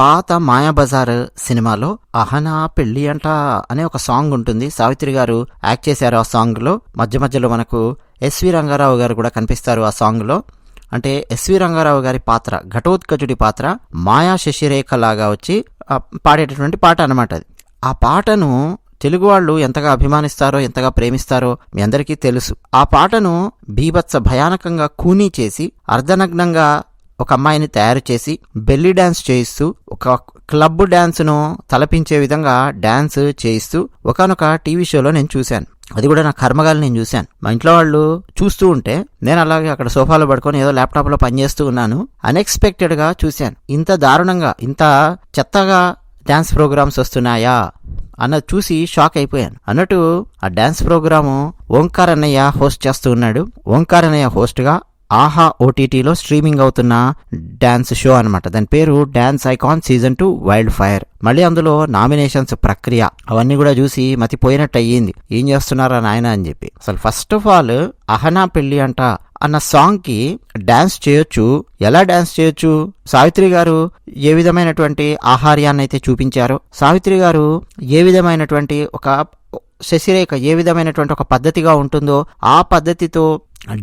పాత మాయాబజార్ సినిమాలో అహనా పెళ్లి అంట అనే ఒక సాంగ్ ఉంటుంది. సావిత్రి గారు యాక్ట్ చేశారు ఆ సాంగ్ లో. మధ్య మధ్యలో మనకు ఎస్వి రంగారావు గారు కూడా కనిపిస్తారు ఆ సాంగ్ లో. అంటే ఎస్వి రంగారావు గారి పాత్ర, ఘటోత్కచుడి పాత్ర మాయా శశిరేఖ లాగా వచ్చి పాడేటటువంటి పాట అనమాట అది. ఆ పాటను తెలుగు వాళ్ళు ఎంతగా అభిమానిస్తారో, ఎంతగా ప్రేమిస్తారో మీ అందరికీ తెలుసు. ఆ పాటను బీభత్స భయానకంగా కూనీ చేసి అర్ధనగ్నంగా ఒక అమ్మాయిని తయారు చేసి బెల్లీ డాన్స్ చేయిస్తూ, ఒక క్లబ్ డాన్స్ ను తలపించే విధంగా డాన్స్ చేయిస్తూ ఒకనొక టీవీ షోలో నేను చూశాను. అది కూడా నా కర్మగాలి నేను చూశాను. మా ఇంట్లో వాళ్ళు చూస్తూ ఉంటే నేను అలాగే అక్కడ సోఫాలో పడుకొని ఏదో ల్యాప్టాప్ లో పనిచేస్తూ ఉన్నాను. అన్ఎక్స్పెక్టెడ్ గా చూశాను. ఇంత దారుణంగా, ఇంత చెత్తగా డాన్స్ ప్రోగ్రామ్స్ వస్తున్నాయా అన్నది చూసి షాక్ అయిపోయాను. అన్నట్టు ఆ డాన్స్ ప్రోగ్రాము ఓంకార్ అన్నయ్య హోస్ట్ చేస్తూ ఉన్నాడు. ఓంకార్ అన్నయ్య హోస్ట్ గా ఆహా ఓటీటీలో స్ట్రీమింగ్ అవుతున్న డాన్స్ షో అనమాట. దాని పేరు dance icon season 2 wild fire. మళ్ళీ అందులో నామినేషన్స్ ప్రక్రియ అవన్నీ కూడా చూసి మతిపోయినట్టు అయ్యింది. ఏం చేస్తున్నారా నాయన అని చెప్పి. అసలు ఫస్ట్ ఆఫ్ ఆల్ అహనా పెళ్లి అంట అన్న సాంగ్ కి డాన్స్ చేయొచ్చు. ఎలా డాన్స్ చేయొచ్చు? సావిత్రి గారు ఏ విధమైనటువంటి ఆహార్యాన్ని అయితే చూపించారో, సావిత్రి గారు ఏ విధమైనటువంటి ఒక శశిరేఖ ఏ విధమైనటువంటి ఒక పద్ధతిగా ఉంటుందో ఆ పద్ధతితో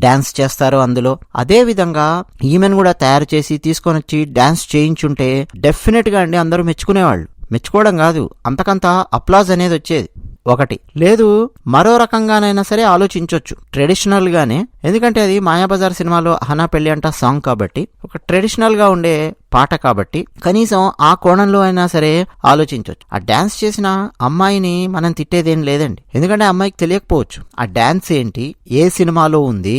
డాన్స్ చేస్తారో అందులో, అదే విధంగా ఈమెను కూడా తయారు చేసి తీసుకొని వచ్చి డాన్స్ చేయించుంటే డెఫినెట్ గా అండి అందరూ మెచ్చుకునేవాళ్ళు. మెచ్చుకోవడం కాదు, అంతకంత అప్లాజ్ అనేది వచ్చేది. ఒకటి లేదు, మరో రకంగానైనా సరే ఆలోచించవచ్చు ట్రెడిషనల్ గానే. ఎందుకంటే అది మాయాబజార్ సినిమాలో అహనా పెళ్లి అంట సాంగ్ కాబట్టి, ఒక ట్రెడిషనల్ గా ఉండే పాట కాబట్టి కనీసం ఆ కోణంలో అయినా సరే ఆలోచించవచ్చు. ఆ డాన్స్ చేసిన అమ్మాయిని మనం తిట్టేదేం లేదండి. ఎందుకంటే ఆ అమ్మాయికి తెలియకపోవచ్చు ఆ డాన్స్ ఏంటి, ఏ సినిమాలో ఉంది,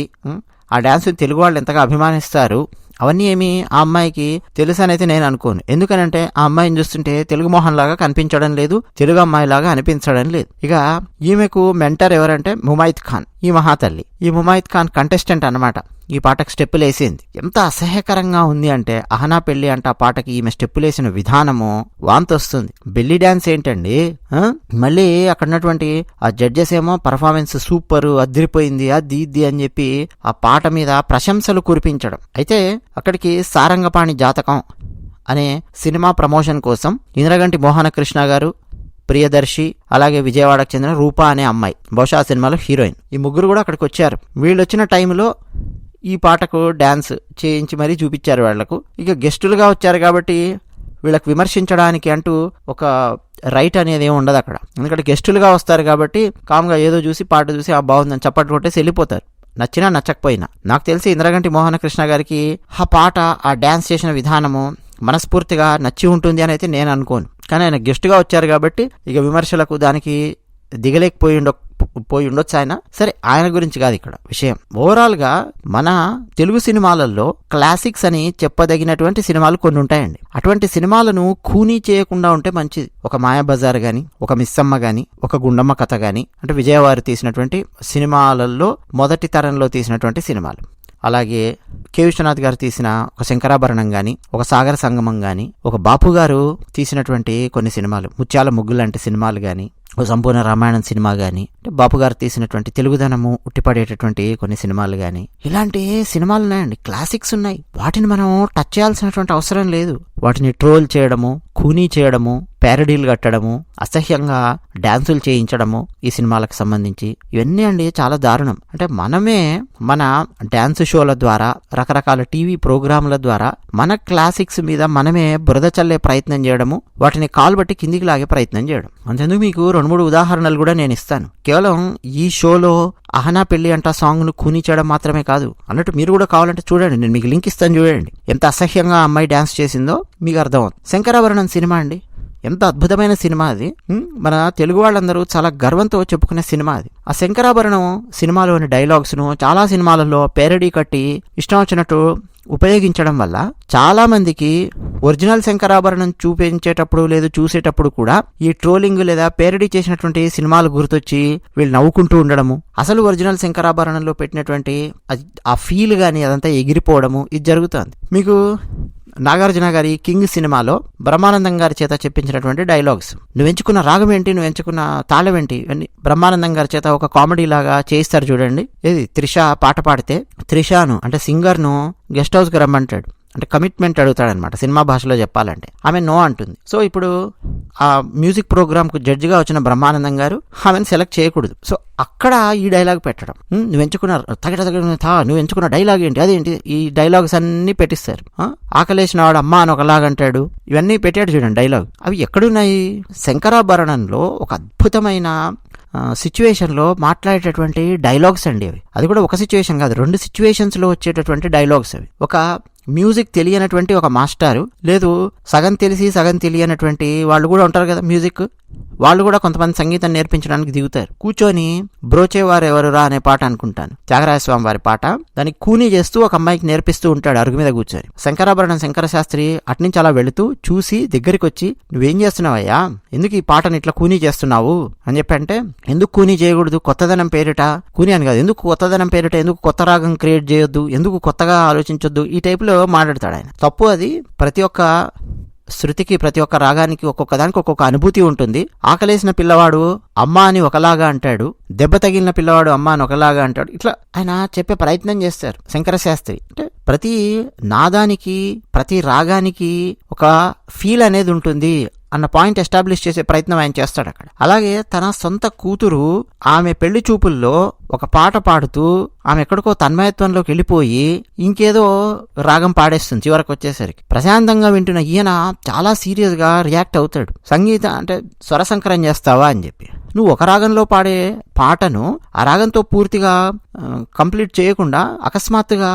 ఆ డాన్స్ తెలుగు వాళ్ళు ఎంతగా అభిమానిస్తారు, అవన్నీ ఏమి ఆ అమ్మాయికి తెలుసు అనేది నేను అనుకోను. ఎందుకనంటే ఆ అమ్మాయిని చూస్తుంటే తెలుగు మొహన్ లాగా కనిపించడం లేదు, తెలుగు అమ్మాయి లాగా అనిపించడం లేదు. ఇక ఈమెకు మెంటర్ ఎవరంటే ముమైత్ ఖాన్, ఈ మహాతల్లి. ఈ ముమైత్ ఖాన్ కంటెస్టెంట్ అన్నమాట. ఈ పాటకు స్టెప్పులు వేసింది. ఎంత అసహ్యకరంగా ఉంది అంటే అహనా పెళ్లి అంటే ఆ పాటకి ఈమె స్టెప్పులు వేసిన విధానము వాంతొస్తుంది. బెల్లీ డాన్స్ ఏంటండి. మళ్ళీ అక్కడ ఉన్నటువంటి ఆ జడ్జెస్ ఏమో పర్ఫార్మెన్స్ సూపర్, అదిరిపోయింది, అది ఇది అని చెప్పి ఆ పాట మీద ప్రశంసలు కురిపించడం. అయితే అక్కడికి సారంగపాణి జాతకం అనే సినిమా ప్రమోషన్ కోసం ఇంద్రగంటి మోహనకృష్ణ గారు, ప్రియదర్శి, అలాగే విజయవాడకు చెందిన రూపా అనే అమ్మాయి, బహుశా ఆ సినిమాలో హీరోయిన్, ఈ ముగ్గురు కూడా అక్కడికి వచ్చారు. వీళ్ళు వచ్చిన టైంలో ఈ పాటకు డాన్స్ చేయించి మరీ చూపించారు వాళ్లకు. ఇక గెస్టులుగా వచ్చారు కాబట్టి వీళ్ళకి విమర్శించడానికి అంటూ ఒక రైట్ అనేది ఏమి ఉండదు అక్కడ. ఎందుకంటే గెస్టులుగా వస్తారు కాబట్టి కామ్గా ఏదో చూసి పాట చూసి ఆ బాగుందని చప్పట్లు కొట్టేసి వెళ్ళిపోతారు, నచ్చినా నచ్చకపోయినా. నాకు తెలిసి ఇంద్రగంటి మోహనకృష్ణ గారికి ఆ పాట, ఆ డాన్స్ చేసిన విధానము మనస్ఫూర్తిగా నచ్చి ఉంటుంది అని అయితే నేను అనుకోను. కానీ ఆయన గెస్ట్గా వచ్చారు కాబట్టి ఇక విమర్శలకు దానికి దిగలేకపోయి ఉండొచ్చు ఆయన. సరే, ఆయన గురించి కాదు ఇక్కడ విషయం. ఓవరాల్ గా మన తెలుగు సినిమాలలో క్లాసిక్స్ అని చెప్పదగినటువంటి సినిమాలు కొన్ని ఉంటాయండి. అటువంటి సినిమాలను ఖూనీ చేయకుండా ఉంటే మంచిది. ఒక మాయాబజార్ గాని, ఒక మిస్సమ్మ గాని, ఒక గుండమ్మ కథ గాని, అంటే విజయవారు తీసినటువంటి సినిమాలలో మొదటి తరంలో తీసినటువంటి సినిమాలు. అలాగే కె విశ్వనాథ్ గారు తీసిన ఒక శంకరాభరణం గాని, ఒక సాగర సంగమం గాని, ఒక బాపు గారు తీసినటువంటి కొన్ని సినిమాలు, ముత్యాల ముగ్గు లాంటి సినిమాలు గాని, ఒక సంపూర్ణ రామాయణం సినిమా గాని, అంటే బాపు గారు తీసినటువంటి తెలుగుదనము ఉట్టిపడేటటువంటి కొన్ని సినిమాలు గాని, ఇలాంటి సినిమాలు ఉన్నాయండి, క్లాసిక్స్ ఉన్నాయి. వాటిని మనం టచ్ చేయాల్సినటువంటి అవసరం లేదు. వాటిని ట్రోల్ చేయడము, ఖూనీ చేయడము, ప్యారడీలు కట్టడము, అసహ్యంగా డాన్సులు చేయించడము ఈ సినిమాలకు సంబంధించి ఇవన్నీ అండి చాలా దారుణం. అంటే మనమే మన డాన్స్ షోల ద్వారా, రకరకాల టీవీ ప్రోగ్రాంల ద్వారా మన క్లాసిక్స్ మీద మనమే బురద చల్లే ప్రయత్నం చేయడము, వాటిని కాలుబట్టి కిందికి లాగే ప్రయత్నం చేయడం. అంతేందుకు మీకు 2-3 ఉదాహరణలు కూడా నేను ఇస్తాను. కేవలం ఈ షోలో అహనా పెళ్లి అంట సాంగ్ ను ఖూనీ చేయడం మాత్రమే కాదు, అన్నట్టు మీరు కూడా కావాలంటే చూడండి, నేను మీకు లింక్ ఇస్తాను, చూడండి ఎంత అసహ్యంగా అమ్మాయి డాన్స్ చేసిందో మీకు అర్థమవుతుంది. శంకరాభరణం సినిమా అండి, ఎంత అద్భుతమైన సినిమా అది. మన తెలుగు వాళ్ళందరూ చాలా గర్వంతో చెప్పుకునే సినిమా అది. ఆ శంకరాభరణం సినిమాలోని డైలాగ్స్ ను చాలా సినిమాలలో పేరడీ కట్టి ఇష్టం వచ్చినట్టు ఉపయోగించడం వల్ల చాలా మందికి ఒరిజినల్ శంకరాభరణం చూపించేటప్పుడు లేదు చూసేటప్పుడు కూడా ఈ ట్రోలింగ్ లేదా పేరడీ చేసినటువంటి సినిమాలు గుర్తొచ్చి వీళ్ళు నవ్వుకుంటూ ఉండడము, అసలు ఒరిజినల్ శంకరాభరణంలో పెట్టినటువంటి ఆ ఫీల్ గాని అదంతా ఎగిరిపోవడము ఇది జరుగుతుంది. మీకు నాగార్జున గారి కింగ్ సినిమాలో బ్రహ్మానందం గారి చేత చెప్పించినటువంటి డైలాగ్స్, నువ్వెంచుకున్న రాగం ఏంటి, నువ్వెంచుకున్న తాళం ఏంటి, ఇవన్నీ బ్రహ్మానందం గారి చేత ఒక కామెడీ లాగా చేయిస్తారు చూడండి. ఏది త్రిష పాట పాడితే త్రిషను అంటే సింగర్ ను గెస్ట్ హౌస్ కి రమ్మంటాడు. అంటే కమిట్మెంట్ అడుగుతాడనమాట సినిమా భాషలో చెప్పాలంటే. ఆమె నో అంటుంది. సో ఇప్పుడు ఆ మ్యూజిక్ ప్రోగ్రామ్కు జడ్జిగా వచ్చిన బ్రహ్మానందం గారు ఆమెను సెలెక్ట్ చేయకూడదు. సో అక్కడ ఈ డైలాగ్ పెట్టడం, నువ్వు ఎంచుకున్న నువ్వు ఎంచుకున్న డైలాగ్ ఏంటి, అదేంటి, ఈ డైలాగ్స్ అన్ని పెట్టిస్తారు. ఆకలేసిన వాడు అమ్మ అని ఒకలాగంటాడు, ఇవన్నీ పెట్టాడు చూడండి డైలాగ్. అవి ఎక్కడున్నాయి? శంకరాభరణంలో ఒక అద్భుతమైన సిచ్యువేషన్లో మాట్లాడేటటువంటి డైలాగ్స్ అండి అవి. అది కూడా ఒక సిచ్యువేషన్ కాదు, 2 సిచ్యువేషన్స్లో వచ్చేటటువంటి డైలాగ్స్ అవి. ఒక మ్యూజిక్ తెలియనటువంటి ఒక మాస్టారు, లేదు సగం తెలిసి సగం తెలియనటువంటి వాళ్ళు కూడా ఉంటారు కదా మ్యూజిక్, వాళ్ళు కూడా కొంతమంది సంగీతం నేర్పించడానికి దిగుతారు. కూర్చొని బ్రోచేవారు ఎవరురా అనే పాట అనుకుంటాను, త్యాగరాజస్వామి వారి పాట. దానికి కూనీ చేస్తూ ఒక అమ్మాయికి నేర్పిస్తూ ఉంటాడు అరుగు మీద కూర్చొని. శంకరాభరణం శంకర శాస్త్రి అట్నుంచి అలా వెళుతూ చూసి దగ్గరికి వచ్చి, నువ్వేం చేస్తున్నావయ్యా, ఎందుకు ఈ పాటని ఇట్లా కూనీ చేస్తున్నావు అని చెప్పంటే, ఎందుకు కూనీ చేయకూడదు, కొత్తదనం పేరిట కూనీ అని కాదు, ఎందుకు కొత్తదనం పేరిట, ఎందుకు కొత్త రాగం క్రియేట్ చేయొద్దు, ఎందుకు కొత్తగా ఆలోచించొద్దు, ఈ టైపులో మాట్లాడతాడు ఆయన. తప్పు అది. ప్రతి ఒక్క శృతికి, ప్రతి ఒక్క రాగానికి, ఒక్కొక్క దానికి ఒక్కొక్క అనుభూతి ఉంటుంది. ఆకలేసిన పిల్లవాడు అమ్మ అని ఒకలాగా అంటాడు, దెబ్బ తగిలిన పిల్లవాడు అమ్మ అని ఒకలాగా అంటాడు. ఇట్లా ఆయన చెప్పే ప్రయత్నం చేస్తారు శంకర శాస్త్రి. అంటే ప్రతి నాదానికి, ప్రతి రాగానికి ఒక ఫీల్ అనేది ఉంటుంది అన్న పాయింట్ ఎస్టాబ్లిష్ చేసే ప్రయత్నం ఆయన చేస్తాడు అక్కడ. అలాగే తన సొంత కూతురు ఆమె పెళ్లి చూపుల్లో ఒక పాట పాడుతూ ఆమె ఎక్కడికో తన్మయత్వంలోకి వెళ్ళిపోయి ఇంకేదో రాగం పాడేస్తుంది. చివరకు వచ్చేసరికి ప్రశాంతంగా వింటున్న ఈయన చాలా సీరియస్ గా రియాక్ట్ అవుతాడు. సంగీతం అంటే స్వరసంకరం చేస్తావా అని చెప్పి, నువ్వు ఒక రాగంలో పాడే పాటను ఆ రాగంతో పూర్తిగా కంప్లీట్ చేయకుండా అకస్మాత్తుగా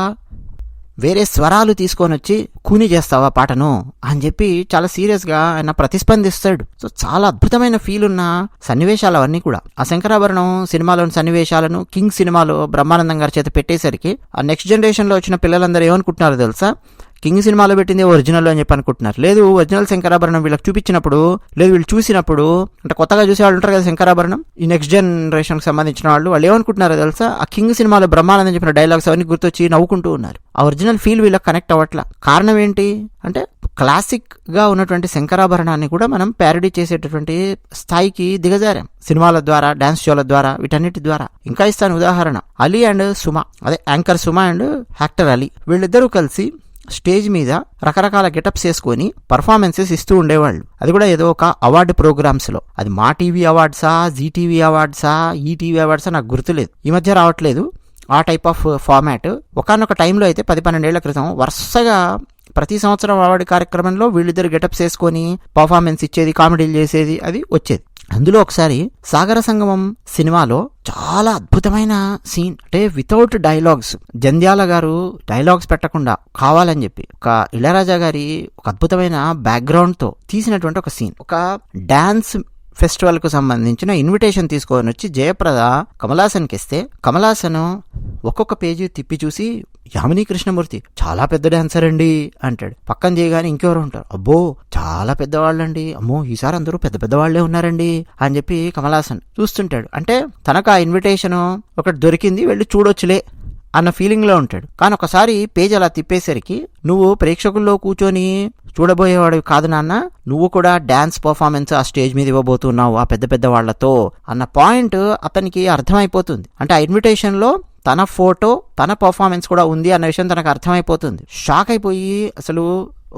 వేరే స్వరాలు తీసుకొని వచ్చి కూని చేస్తావా పాటను అని చెప్పి చాలా సీరియస్గా ఆయన ప్రతిస్పందిస్తాడు. సో చాలా అద్భుతమైన ఫీల్ ఉన్న సన్నివేశాలు అవన్నీ కూడా. ఆ శంకరాభరణం సినిమాలోని సన్నివేశాలను కింగ్ సినిమాలో బ్రహ్మానందం గారి చేత పెట్టేసరికి ఆ నెక్స్ట్ జనరేషన్లో వచ్చిన పిల్లలందరూ ఏమనుకుంటున్నారో తెలుసా, కింగ్ సినిమాలో పెట్టింది ఒరిజినల్ అని చెప్పి అనుకుంటున్నారు. లేదు, ఒరిజినల్ శంకరాభరణం వీళ్ళకి చూపించినప్పుడు, లేదు వీళ్ళు చూసినప్పుడు, అంటే కొత్తగా చూసే వాళ్ళు ఉంటారు కదా శంకరాభరణం, ఈ నెక్స్ట్ జనరేషన్కి సంబంధించిన వాళ్ళు ఏమనుకుంటున్నారో తెలుసా, ఆ కింగ్ సినిమాలో బ్రహ్మానందం చెప్పిన డైలాగ్స్ అవన్నీ గుర్తొచ్చి నవ్వుకుంటూ ఉన్నారు. ఆ ఒరిజినల్ ఫీల్ వీళ్ళకి కనెక్ట్ అవ్వట్లా. కారణం ఏంటి అంటే, క్లాసిక్ గా ఉన్నటువంటి శంకరాభరణాన్ని కూడా మనం ప్యారడీ చేసేటటువంటి స్థాయికి దిగజారాం సినిమాల ద్వారా, డాన్స్ షోల ద్వారా, వీటన్నిటి ద్వారా. ఇంకా ఇస్తాను ఉదాహరణ, అలీ అండ్ సుమా, అదే anchor Suma and actor Ali, వీళ్ళిద్దరూ కలిసి స్టేజ్ మీద రకరకాల గెటప్స్ వేసుకొని పర్ఫార్మెన్సెస్ ఇస్తూ ఉండేవాళ్ళు. అది కూడా ఏదో ఒక అవార్డు ప్రోగ్రామ్స్ లో. అది మా టీవీ అవార్డ్సా, జీ టీవీ అవార్డ్సా, ఈ టీవీ అవార్డ్సా నాకు గుర్తులేదు, ఈ మధ్య రావట్లేదు ఆ టైప్ ఆఫ్ ఫార్మాట్. ఒకనొక టైంలో అయితే 10-12 ఏళ్ల క్రితం వరుసగా ప్రతి సంవత్సరం అవార్డు కార్యక్రమంలో వీళ్ళిద్దరు గెటప్స్ వేసుకొని పర్ఫార్మెన్స్ ఇచ్చేది, కామెడీలు చేసేది, అది వచ్చేది. అందులో ఒకసారి సాగర సంగమం సినిమాలో చాలా అద్భుతమైన సీన్, అంటే వితౌట్ డైలాగ్స్, జంధ్యాల గారు డైలాగ్స్ పెట్టకుండా కావాలని చెప్పి ఒక ఇళయరాజా గారి ఒక అద్భుతమైన బ్యాక్గ్రౌండ్ తో తీసినటువంటి ఒక సీన్. ఒక డాన్స్ ఫెస్టివల్ కు సంబంధించిన ఇన్విటేషన్ తీసుకొని వచ్చి జయప్రద కమలాసన్కి ఇస్తే, కమలాసన్ ఒక్కొక్క పేజీ తిప్పి చూసి, యామిని కృష్ణమూర్తి చాలా పెద్ద డాన్సర్ అండి అంటాడు. పక్కన చేయగానే ఇంకెవరు ఉంటారు, అబ్బో చాలా పెద్దవాళ్ళండి, అమ్మో ఈసారి అందరూ పెద్ద పెద్దవాళ్లే ఉన్నారండి అని చెప్పి కమలాసన్ చూస్తుంటాడు. అంటే తనకు ఆ ఇన్విటేషన్ ఒకటి దొరికింది, వెళ్ళి చూడొచ్చులే అన్న ఫీలింగ్ లో ఉంటాడు. కానీ ఒకసారి పేజ్ అలా తిప్పేసరికి, నువ్వు ప్రేక్షకుల్లో కూర్చొని చూడబోయేవాడు కాదు నాన్న, నువ్వు కూడా డాన్స్ పర్ఫార్మెన్స్ ఆ స్టేజ్ మీద ఇవ్వబోతున్నావు ఆ పెద్ద పెద్ద వాళ్లతో అన్న పాయింట్ అతనికి అర్థమైపోతుంది. అంటే ఆ ఇన్విటేషన్ లో తన ఫోటో, తన పర్ఫార్మెన్స్ కూడా ఉంది అన్న విషయం తనకు అర్థమైపోతుంది. షాక్ అయిపోయి అసలు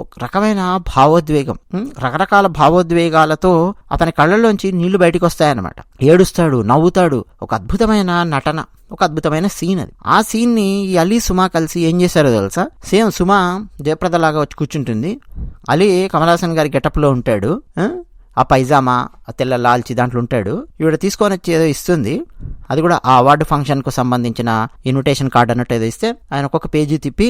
ఒక రకమైన భావోద్వేగం, రకరకాల భావోద్వేగాలతో అతని కళ్ళల్లోంచి నీళ్లు బయటకు వస్తాయన్నమాట. ఏడుస్తాడు, నవ్వుతాడు. ఒక అద్భుతమైన నటన, ఒక అద్భుతమైన సీన్ అది. ఆ సీన్ ని ఈ అలీ సుమా కలిసి ఏం చేశారో తెలుసా, సేమ్ సుమా జయప్రద లాగా వచ్చి కూర్చుంటుంది, అలీ కమలాసన్ గారి గెటప్ లో ఉంటాడు, ఆ పైజామా, ఆ తెల్ల లాల్చి దాంట్లో ఉంటాడు. ఈవిడ తీసుకొని వచ్చి ఏదో ఇస్తుంది, అది కూడా ఆ అవార్డు ఫంక్షన్ కు సంబంధించిన ఇన్విటేషన్ కార్డు అన్నట్టు ఏదో ఇస్తే, ఆయన ఒక్కొక్క పేజీ తిప్పి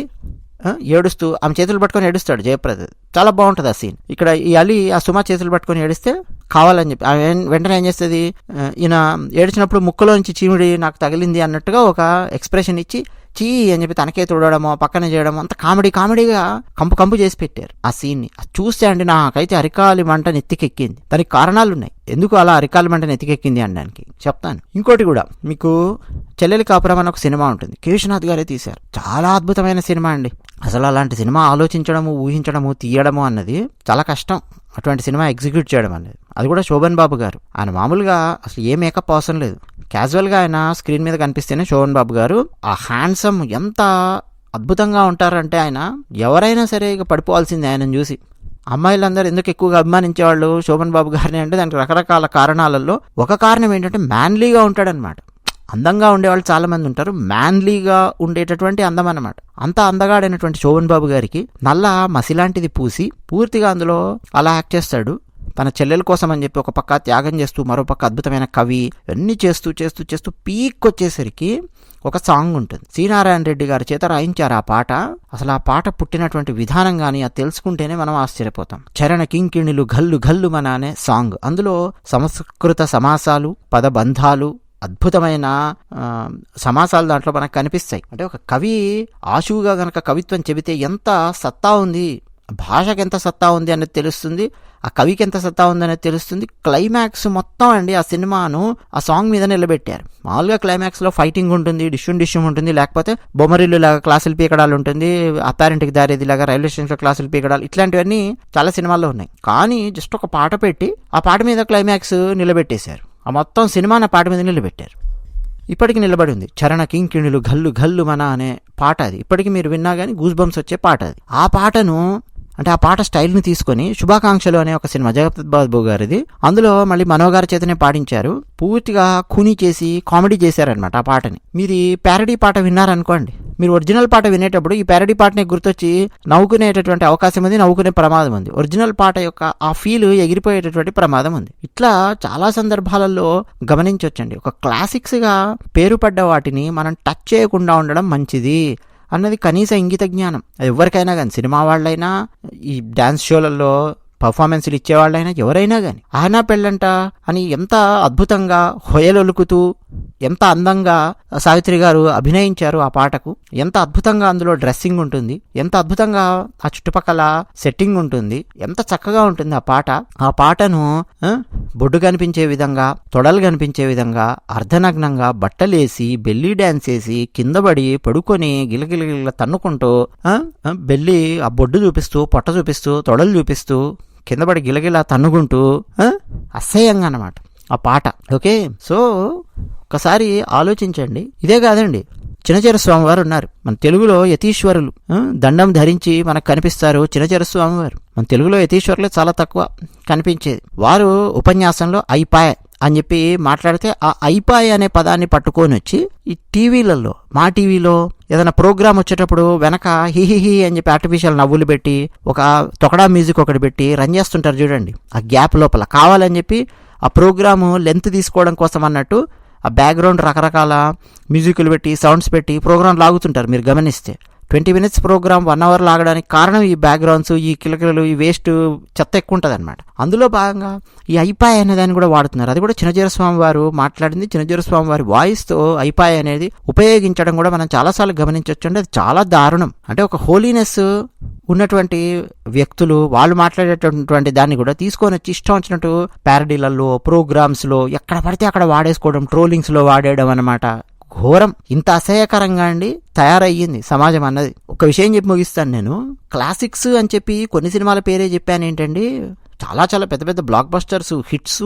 ఏడుస్తూ ఆమె చేతులు పట్టుకొని ఏడుస్తాడు జయప్రద. చాలా బాగుంటుంది ఆ సీన్. ఇక్కడ ఈ అలీ ఆ సుమా చేతులు పట్టుకొని ఏడిస్తే కావాలని చెప్పి వెంటనే ఏం చేస్తుంది, ఈయన ఏడిచినప్పుడు ముక్కలోంచి చీమిడి నాకు తగిలింది అన్నట్టుగా ఒక ఎక్స్ప్రెషన్ ఇచ్చి చీ అని చెప్పి తనకే తోడడమో పక్కన చేయడమో, అంత కామెడీగా కంపు చేసి పెట్టారు ఆ సీన్ ని. చూస్తే అండి నాకైతే అరికాలి మంట నెత్తికెక్కింది. దానికి కారణాలు ఉన్నాయి, ఎందుకు అలా అరికాలి మంట నెత్తికెక్కింది అనడానికి చెప్తాను. ఇంకోటి కూడా మీకు, చెల్లెలి కాపురం అని ఒక సినిమా ఉంటుంది, కేశనాథ్ గారే తీశారు. చాలా అద్భుతమైన సినిమా అండి. అసలు అలాంటి సినిమా ఆలోచించడము, ఊహించడము, తీయడము అన్నది చాలా కష్టం. అటువంటి సినిమా ఎగ్జిక్యూట్ చేయడం అనేది, అది కూడా శోభన్ బాబు గారు. ఆయన మామూలుగా అసలు ఏ మేకప్ అవసరం లేదు, క్యాజువల్ గా ఆయన స్క్రీన్ మీద కనిపిస్తేనే శోభన్ బాబు గారు ఆ హ్యాండ్సమ్ ఎంత అద్భుతంగా ఉంటారంటే ఆయన ఎవరైనా సరే ఇక పడిపోవాల్సిందే ఆయనను చూసి. అమ్మాయిలందరూ ఎందుకు ఎక్కువగా అభిమానించేవాళ్ళు శోభన్ బాబు గారిని అంటే దానికి రకరకాల కారణాలలో ఒక కారణం ఏంటంటే మ్యాన్లీగా ఉంటాడనమాట. అందంగా ఉండేవాళ్ళు చాలామంది ఉంటారు, మ్యాన్లీగా ఉండేటటువంటి అందం అన్నమాట. అంత అందగాడైనటువంటి శోభన్ బాబు గారికి నల్ల మసిలాంటిది పూసి పూర్తిగా అందులో అలా యాక్ట్ చేస్తాడు. తన చెల్లెల కోసం అని చెప్పి ఒక పక్క త్యాగం చేస్తూ మరో పక్క అద్భుతమైన కవి అన్నీ చేస్తూ చేస్తూ చేస్తూ పీక్ వచ్చేసరికి ఒక సాంగ్ ఉంటుంది. శ్రీనారాయణ రెడ్డి గారి చేత రాయించారు ఆ పాట. అసలు ఆ పాట పుట్టినటువంటి విధానం కానీ అది తెలుసుకుంటేనే మనం ఆశ్చర్యపోతాం. చరణ కింకిణులు గల్లు గల్లు మన అనే సాంగ్, అందులో సంస్కృత సమాసాలు, పదబంధాలు, అద్భుతమైన సమాసాలు దాంట్లో మనకు కనిపిస్తాయి. అంటే ఒక కవి ఆశువుగా గనక కవిత్వం చెబితే ఎంత సత్తా ఉంది, భాషకి ఎంత సత్తా ఉంది అనేది తెలుస్తుంది, ఆ కవికి ఎంత సత్తా ఉంది అనేది తెలుస్తుంది. క్లైమాక్స్ మొత్తం అండి ఆ సినిమాను ఆ సాంగ్ మీద నిలబెట్టారు. మామూలుగా క్లైమాక్స్లో ఫైటింగ్ ఉంటుంది, డిష్యూమ్ ఉంటుంది, లేకపోతే బొమ్మరిల్లు లాగా క్లాసులు పీకడాలు ఉంటుంది, అపారెంట్కి దారేది లాగా రైల్వే స్టేషన్లో క్లాసులు పీకడాలు, ఇట్లాంటివన్నీ చాలా సినిమాల్లో ఉన్నాయి. కానీ జస్ట్ ఒక పాట పెట్టి ఆ పాట మీద క్లైమాక్స్ నిలబెట్టేశారు. ఆ మొత్తం సినిమాని ఆ పాట మీద నిలబెట్టారు. ఇప్పటికి నిలబడి ఉంది. చరణ కింకిణులు గల్లు గల్లు మన అనే పాట. అది ఇప్పటికి మీరు విన్నా కానీ గూస్ బంప్స్ వచ్చే పాట అది. ఆ పాటను అంటే ఆ పాట స్టైల్ని తీసుకొని శుభాకాంక్షలు అనే ఒక సినిమా జగపతి బాబు గారిది, అందులో మళ్ళీ మనోగారి చేతనే పాడించారు. పూర్తిగా ఖూనీ చేసి కామెడీ చేశారనమాట ఆ పాటని. మీరు ఈ ప్యారడీ పాట విన్నారనుకోండి, మీరు ఒరిజినల్ పాట వినేటప్పుడు ఈ ప్యారడీ పాటని గుర్తొచ్చి నవ్వుకునేటటువంటి అవకాశం ఉంది, నవ్వుకునే ప్రమాదం ఉంది. ఒరిజినల్ పాట యొక్క ఆ ఫీల్ ఎగిరిపోయేటటువంటి ప్రమాదం ఉంది. ఇట్లా చాలా సందర్భాలలో గమనించవచ్చండి. ఒక క్లాసిక్స్గా పేరు పడ్డ వాటిని మనం టచ్ చేయకుండా ఉండడం మంచిది అన్నది కనీస ఇంగిత జ్ఞానం. అది ఎవరికైనా కానీ, సినిమా వాళ్ళైనా, ఈ డాన్స్ షోలలో పర్ఫార్మెన్స్లు ఇచ్చేవాళ్ళైనా, ఎవరైనా కానీ. ఆహనా పెళ్ళంట అని ఎంత అద్భుతంగా హొయలొలుకుతూ ఎంత అందంగా సావిత్రి గారు అభినయించారు ఆ పాటకు. ఎంత అద్భుతంగా అందులో డ్రెస్సింగ్ ఉంటుంది, ఎంత అద్భుతంగా ఆ చుట్టుపక్కల సెట్టింగ్ ఉంటుంది, ఎంత చక్కగా ఉంటుంది ఆ పాట. ఆ పాటను బొడ్డు కనిపించే విధంగా, తొడలు కనిపించే విధంగా, అర్ధనగ్నంగా బట్టలేసి బెల్లీ డ్యాన్స్ వేసి కిందపడి పడుకొని గిలగిలగిల తన్నుకుంటూ బెల్లి ఆ బొడ్డు చూపిస్తూ, పొట్ట చూపిస్తూ, తొడలు చూపిస్తూ, కిందపడి గిలగిలా తన్నుకుంటూ అసహ్యంగా అన్నమాట ఆ పాట. ఓకే, సో ఒకసారి ఆలోచించండి. ఇదే కాదండి, చినచీర స్వామి వారు ఉన్నారు మన తెలుగులో. యతీశ్వరులు దండం ధరించి మనకు కనిపిస్తారు చినచీర స్వామి వారు. మన తెలుగులో యతీశ్వరులే చాలా తక్కువ కనిపించేది. వారు ఉపన్యాసంలో ఐపాయ్ అని చెప్పి మాట్లాడితే ఆ ఐపాయ్ అనే పదాన్ని పట్టుకొని వచ్చి ఈ టీవీలలో, మా టీవీలో ఏదైనా ప్రోగ్రామ్ వచ్చేటప్పుడు వెనక హిహిహి అని చెప్పి ఆర్టిఫిషియల్ నవ్వులు పెట్టి ఒక తొకడా మ్యూజిక్ ఒకటి పెట్టి రన్ చేస్తుంటారు చూడండి. ఆ గ్యాప్ లోపల కావాలని చెప్పి ఆ ప్రోగ్రాము లెంత్ తీసుకోవడం కోసం అన్నట్టు ఆ బ్యాక్గ్రౌండ్ రకరకాల మ్యూజిక్లు పెట్టి సౌండ్స్ పెట్టి ప్రోగ్రామ్ లాగుతుంటారు. మీరు గమనిస్తే 20 minutes ప్రోగ్రామ్ 1 hour లాగడానికి కారణం ఈ బ్యాక్గ్రౌండ్స్, ఈ కిలకిలలు, ఈ వేస్ట్ చెత్త ఎక్కువ ఉంటుంది అనమాట. అందులో భాగంగా ఈ ఐపాయ్ అనే దాన్ని కూడా వాడుతున్నారు. అది కూడా చినజీర స్వామి వారు మాట్లాడింది, చినజీర స్వామి వారి వాయిస్తో ఐపాయ్ అనేది ఉపయోగించడం కూడా మనం చాలాసార్లు గమనించవచ్చు. అంటే అది చాలా దారుణం. అంటే ఒక హోలీనెస్ ఉన్నటువంటి వ్యక్తులు వాళ్ళు మాట్లాడేటటువంటి దాన్ని కూడా తీసుకొని వచ్చి ఇష్టం వచ్చినట్టు ప్యారడీలలో, ప్రోగ్రామ్స్లో ఎక్కడ పడితే అక్కడ వాడేసుకోవడం, ట్రోలింగ్స్లో వాడేయడం అనమాట. ఘోరం. ఇంత అసహ్యకరంగా అండి తయారయ్యింది సమాజం అన్నది. ఒక విషయం చెప్పి ముగిస్తాను నేను. క్లాసిక్స్ అని చెప్పి కొన్ని సినిమాల పేరే చెప్పాను ఏంటండి, చాలా చాలా పెద్ద పెద్ద బ్లాక్ బస్టర్స్, హిట్స్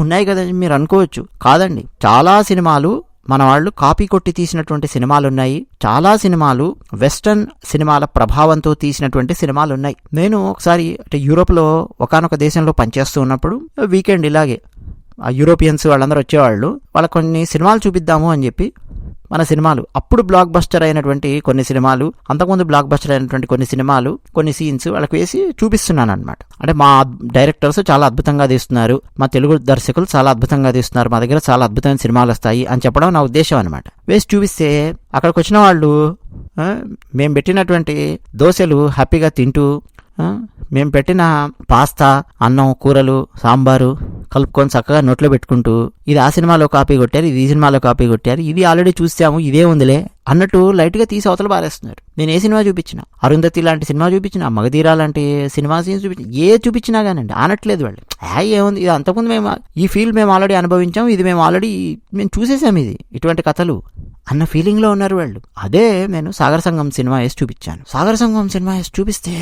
ఉన్నాయి కదండి మీరు అనుకోవచ్చు. కాదండి, చాలా సినిమాలు మన వాళ్ళు కాపీ కొట్టి తీసినటువంటి సినిమాలు ఉన్నాయి. చాలా సినిమాలు వెస్టర్న్ సినిమాల ప్రభావంతో తీసినటువంటి సినిమాలు ఉన్నాయి. నేను ఒకసారి అంటే యూరోప్లో ఒకానొక దేశంలో పనిచేస్తూ ఉన్నప్పుడు వీకెండ్ ఇలాగే ఆ యూరోపియన్స్ వాళ్ళందరూ వచ్చేవాళ్ళు. వాళ్ళకి కొన్ని సినిమాలు చూపిద్దాము అని చెప్పి మన సినిమాలు, అప్పుడు బ్లాక్ బస్టర్ అయినటువంటి కొన్ని సినిమాలు, అంతకుముందు బ్లాక్ బస్టర్ అయినటువంటి కొన్ని సినిమాలు, కొన్ని సీన్స్ వాళ్ళకి వేసి చూపిస్తున్నాను అనమాట. అంటే మా డైరెక్టర్స్ చాలా అద్భుతంగా తీస్తున్నారు, మా తెలుగు దర్శకులు చాలా అద్భుతంగా తీస్తున్నారు, మా దగ్గర చాలా అద్భుతమైన సినిమాలు వస్తాయి అని చెప్పడం నా ఉద్దేశం అనమాట. వేసి చూపిస్తే అక్కడికి వచ్చిన వాళ్ళు మేము పెట్టినటువంటి దోశలు హ్యాపీగా తింటూ, మేము పెట్టిన పాస్తా, అన్నం, కూరలు, సాంబారు కలుపుకొని చక్కగా నోట్లో పెట్టుకుంటూ, ఇది ఆ సినిమాలో కాపీ కొట్టారు, ఇది ఈ సినిమాలో కాపీ కొట్టారు, ఇది ఆల్రెడీ చూసాము, ఇదే ఉందిలే అన్నట్టు లైట్గా తీసి అవతల పారేస్తున్నారు. నేను ఏ సినిమా చూపించినా, అరుంధతి లాంటి సినిమా చూపించినా, మగధీరా లాంటి సినిమా సీన్స్ చూపించినా, ఏ చూపించినా కానండి అనట్లేదు వాళ్ళు. ఏముంది, ఇది అంతకుముందు మేము ఈ ఫీల్డ్ మేము ఆల్రెడీ అనుభవించాము, ఇది మేము ఆల్రెడీ మేము చూసేసాము, ఇది ఇటువంటి కథలు అన్న ఫీలింగ్లో ఉన్నారు వాళ్ళు. అదే నేను సాగర సంగం సినిమా వేసి చూపించాను. సాగర సంగం సినిమా వేసి చూపిస్తే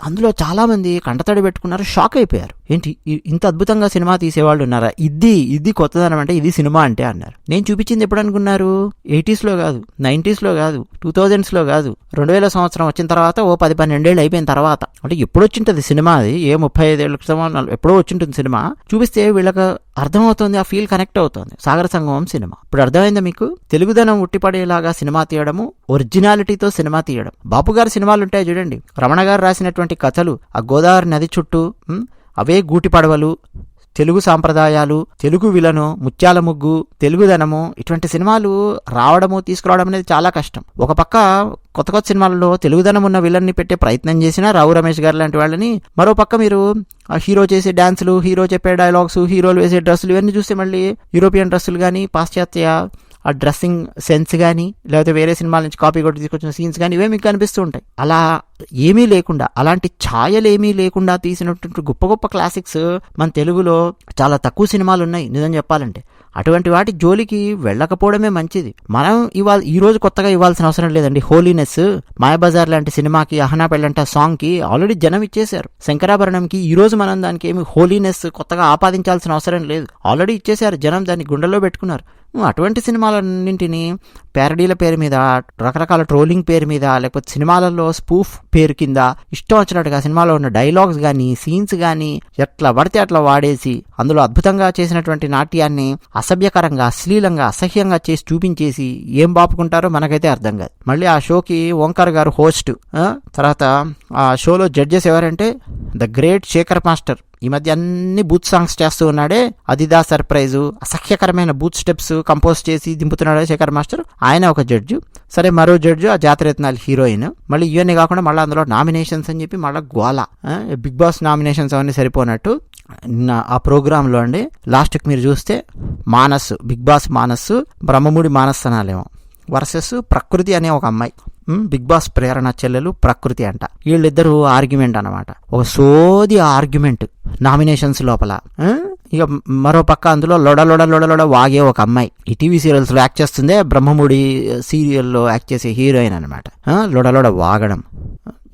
అందులో చాలా మంది కంటతడి పెట్టుకున్నారు, షాక్ అయిపోయారు. ఏంటి ఇంత అద్భుతంగా సినిమా తీసేవాళ్ళు ఉన్నారా, ఇది కొత్తదనం అంటే ఇది సినిమా అంటే అన్నారు. నేను చూపించింది ఎప్పుడు అనుకున్నారు? 80s లో కాదు, 90s లో కాదు, 2000s లో కాదు, 2000 సంవత్సరం వచ్చిన తర్వాత ఓ 10-12 ఏళ్ళు అయిపోయిన తర్వాత. అంటే ఎప్పుడు వచ్చింటది సినిమా? అది ఏ 35 ఏళ్ళ క్రితం ఎప్పుడో వచ్చింటుంది సినిమా. చూపిస్తే వీళ్ళకి అర్థమవుతుంది, ఆ ఫీల్ కనెక్ట్ అవుతుంది. సాగర సంగమం సినిమా ఇప్పుడు అర్థమైందా మీకు? తెలుగుదనం ఉట్టిపడేలాగా సినిమా తీయడము, ఒరిజినాలిటీతో సినిమా తీయడం. బాపు గారి సినిమాలు ఉంటాయి చూడండి, రమణ గారు రాసినటువంటి కథలు, ఆ గోదావరి నది చుట్టూ అవే గూటి పడవలు, తెలుగు సాంప్రదాయాలు, తెలుగు విలను, ముత్యాల ముగ్గు, తెలుగుదనము, ఇటువంటి సినిమాలు రావడము తీసుకురావడం అనేది చాలా కష్టం. ఒక పక్క కొత్త సినిమాలలో తెలుగుదనం ఉన్న విలన్ని పెట్టే ప్రయత్నం చేసినా రావు రమేష్ గారు లాంటి వాళ్ళని, మరో పక్క మీరు హీరో చేసే డాన్సులు, హీరో చెప్పే డైలాగ్స్, హీరోలు వేసే డ్రెస్సులు ఇవన్నీ చూస్తే మళ్ళీ యూరోపియన్ డ్రెస్సులు కానీ, పాశ్చాత్య ఆ డ్రెస్సింగ్ సెన్స్ కానీ, లేకపోతే వేరే సినిమాల నుంచి కాపీ కొట్టి తీసుకొచ్చిన సీన్స్ కానీ ఇవే మీకు కనిపిస్తూ ఉంటాయి. అలా ఏమీ లేకుండా, అలాంటి ఛాయలు ఏమీ లేకుండా తీసినటువంటి గొప్ప గొప్ప క్లాసిక్స్ మన తెలుగులో చాలా తక్కువ సినిమాలు ఉన్నాయి నిజం చెప్పాలంటే. అటువంటి వాటి జోలికి వెళ్ళకపోవడమే మంచిది. మనం ఈ రోజు కొత్తగా ఇవ్వాల్సిన అవసరం లేదండి. హోలీనెస్, మాయాబజార్ లాంటి సినిమాకి, అహనా పెళ్ళంట సాంగ్కి ఆల్రెడీ జనం ఇచ్చేశారు. శంకరాభరణంకి ఈ రోజు మనం దానికి ఏమి హోలీనెస్ కొత్తగా ఆపాదించాల్సిన అవసరం లేదు, ఆల్రెడీ ఇచ్చేశారు. జనం దాన్ని గుండెల్లో పెట్టుకున్నారు. అటువంటి సినిమాలన్నింటినీ ప్యారడీల పేరు మీద, రకరకాల ట్రోలింగ్ పేరు మీద, లేకపోతే సినిమాలలో స్పూఫ్ పేరు కింద ఇష్టం వచ్చినట్టుగా సినిమాలో ఉన్న డైలాగ్స్ కానీ, సీన్స్ కానీ ఎట్లా పడితే అట్లా వాడేసి అందులో అద్భుతంగా చేసినటువంటి నాట్యాన్ని అసభ్యకరంగా, అశ్లీలంగా, అసహ్యంగా చేసి చూపించేసి ఏం బాపుకుంటారో మనకైతే అర్థం కాదు. మళ్ళీ ఆ షోకి ఓంకార్ గారు హోస్ట్, తర్వాత ఆ షోలో జడ్జెస్ ఎవరంటే ద గ్రేట్ శేఖర్ మాస్టర్. ఈ మధ్య అన్ని బూత్ సాంగ్స్ చేస్తూ ఉన్నాడే, అదిదా సర్ప్రైజు, అసహ్యకరమైన బూత్ స్టెప్స్ కంపోజ్ చేసి దింపుతున్నాడే శేఖర్ మాస్టర్, ఆయన ఒక జడ్జు. సరే, మరో జడ్జు ఆ జాతరత్నాలు హీరోయిన్. మళ్ళీ ఇవన్నీ కాకుండా మళ్ళీ అందులో నామినేషన్స్ అని చెప్పి మళ్ళీ గోలా, బిగ్ బాస్ నామినేషన్స్ అవన్నీ సరిపోనట్టు ఆ ప్రోగ్రాంలో అండి లాస్ట్కి మీరు చూస్తే మానస్, బిగ్ బాస్ మానస్, బ్రహ్మముడి మానస్ అనాలేమో, వర్సెస్ ప్రకృతి అనే ఒక అమ్మాయి. బిగ్ బాస్ ప్రేరణ చెల్లెలు ప్రకృతి అంట. వీళ్ళిద్దరూ ఆర్గ్యుమెంట్ అనమాట, ఒక సోది ఆర్గ్యుమెంట్ నామినేషన్స్ లోపల. ఇక మరో పక్క అందులో లొడ వాగే ఒక అమ్మాయి, ఈ టీవీ సీరియల్స్ లో యాక్ట్ చేస్తుందే, బ్రహ్మముడి సీరియల్లో యాక్ట్ చేసే హీరోయిన్ అనమాట. లొడ వాగడం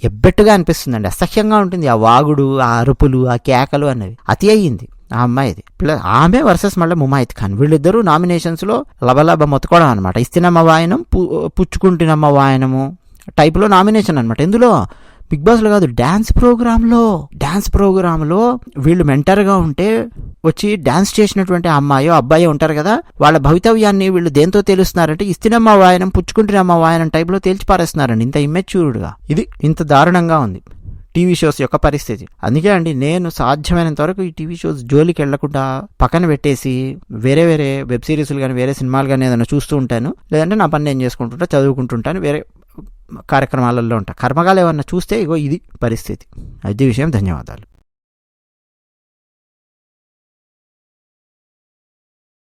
ఎబ్బెట్టుగా అనిపిస్తుందండి, అసహ్యంగా ఉంటుంది. ఆ వాగుడు, ఆ అరుపులు, ఆ కేకలు అనేవి అతి అయ్యింది ఆ అమ్మాయిది. ప్లస్ ఆమె వర్సెస్ మళ్ళీ ముమాయిత్ ఖాన్, వీళ్ళిద్దరూ నామినేషన్స్ లో లబలబ మొత్తుకోవడం అనమాట. ఇస్తినమ్మ వాయనం, పుచ్చుకుంటున్నమ్మ వాయనము టైప్లో నామినేషన్ అనమాట. ఎందులో? బిగ్ బాస్ లో కాదు, డాన్స్ ప్రోగ్రామ్ లో వీళ్ళు మెంటర్గా ఉంటే వచ్చి డాన్స్ చేసినటువంటి అమ్మాయో అబ్బాయో ఉంటారు కదా, వాళ్ళ భవితవ్యాన్ని వీళ్ళు దేంతో తేలుస్తున్నారంటే ఇస్తినమ్మ వాయనం, పుచ్చుకుంటున్నమ్మ వాయనం టైప్లో తేల్చిపారేస్తున్నారండి. ఇంత ఇమ్మెచ్యూర్డ్గా, ఇది ఇంత దారుణంగా ఉంది టీవీ షోస్ యొక్క పరిస్థితి. అందుకే అండి నేను సాధ్యమైనంత వరకు ఈ టీవీ షోస్ జోలికి వెళ్లకుండా పక్కన పెట్టేసి వేరే వెబ్ సిరీస్లు కానీ, వేరే సినిమాలు కానీ ఏదైనా చూస్తూ ఉంటాను. లేదంటే నా పని నేను చేసుకుంటుంటా, చదువుకుంటుంటాను, వేరే కార్యక్రమాలలో ఉంటా. కర్మగాలు ఏమన్నా చూస్తే ఇగో ఇది పరిస్థితి. అది విషయం. ధన్యవాదాలు.